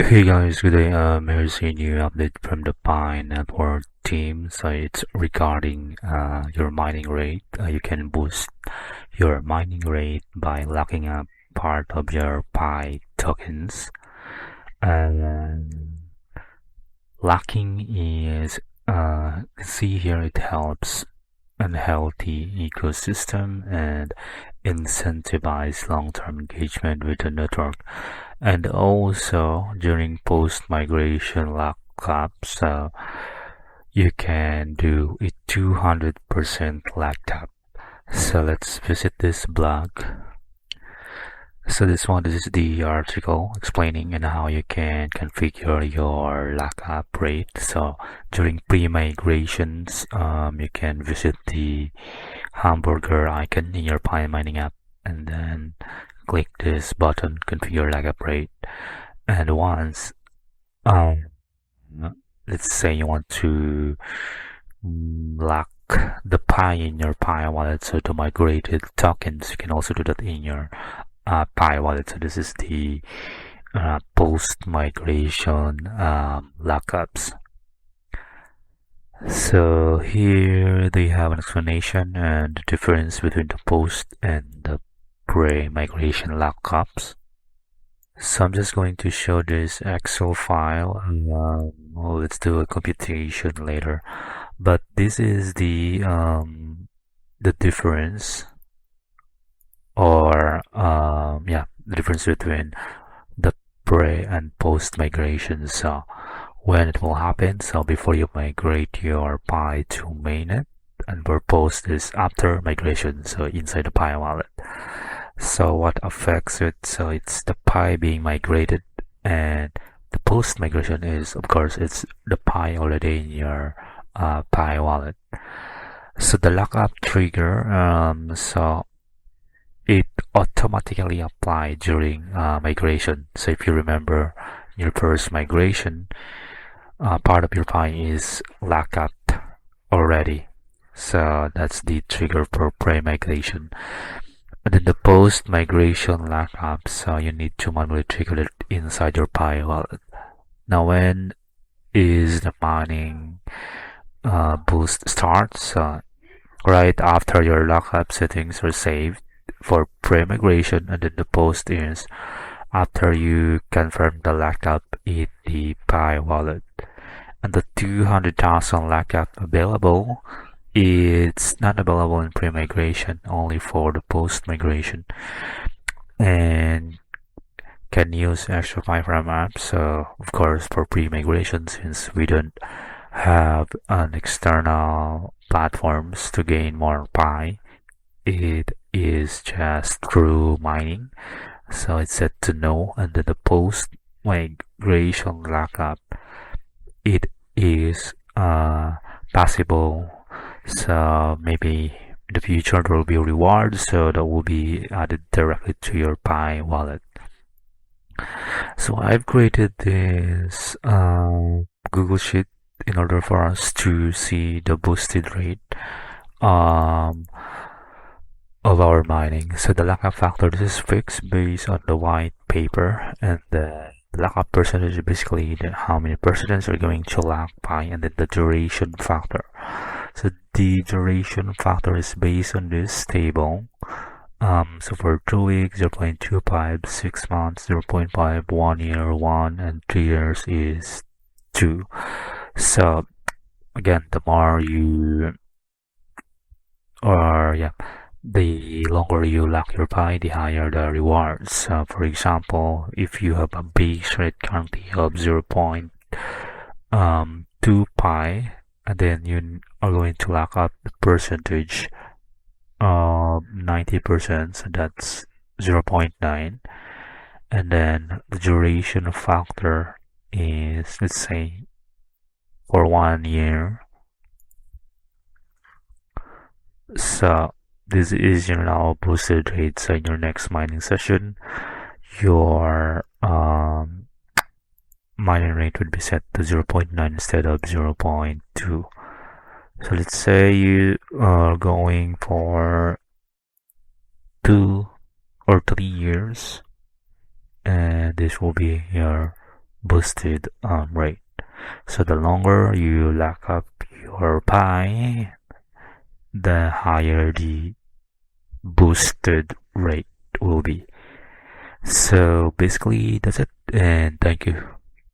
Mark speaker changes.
Speaker 1: Hey guys, good day. Here's a new update from the Pi network team. So it's regarding your mining rate. You can boost your mining rate by locking up part of your Pi tokens. And locking is, see here, it helps unhealthy ecosystem and incentivize long-term engagement with the network. And also during post-migration lockups, you can do a 200% lockup. So let's visit this blog. So this is the article explaining and how you can configure your lockup rate. So during pre-migrations, you can visit the hamburger icon in your Pi mining app and then click this button, configure lockup rate. And once, let's say you want to lock the Pi in your Pi wallet, so to migrate the tokens, you can also do that in your Pi wallet. So this is the post-migration lockups. So here they have an explanation and the difference between the post and the pre-migration lockups. So I'm just going to show this Excel file. Well, let's do a computation later. But this is the difference, or the difference between the pre and post migration. So when it will happen, so before you migrate your Pi to Mainnet, and where post is after migration, so inside the Pi wallet. So what affects it? So it's the Pi being migrated, and the post migration is, of course, it's the Pi already in your Pi wallet. So the lockup trigger, so it automatically applied during migration. So if you remember your first migration, part of your Pi is locked up already. So that's the trigger for pre-migration. And then the post-migration lockup, so you need to manually trigger it inside your Pi wallet. Now when is the mining boost starts? Right after your lockup settings are saved for pre-migration, and then the post is after you confirm the lockup in the Pi wallet. And the 200,000 lockup available, it's not available in pre-migration, only for the post-migration, and can use extra Pi from apps. So of course for pre-migration, since we don't have an external platforms to gain more Pi, it is just through mining. So it's set to no. And then the post-migration lockup, it is possible. So maybe in the future there will be rewards, so that will be added directly to your Pi wallet. So I've created this Google Sheet in order for us to see the boosted rate of our mining. So the lockup factor, this is fixed based on the white paper, and the lockup percentage is basically how many percent are going to lock Pi, and then the duration factor. So the duration factor is based on this table. So for 2 weeks, 0.25, 6 months, 0.5, 1 year, 1, and 3 years is 2. So again, the more you, the longer you lock your Pi, the higher the rewards. For example, if you have a base rate currently of 0.2 Pi, and then you are going to lock up the percentage of 90%, so that's 0.9, and then the duration factor is, let's say, for 1 year. So this is your now boosted rate. So in your next mining session, your mining rate would be set to 0.9 instead of 0.2. So let's say you are going for 2 or 3 years, and this will be your boosted rate. So the longer you lock up your Pi, the higher the boosted rate will be. So basically that's it, and thank you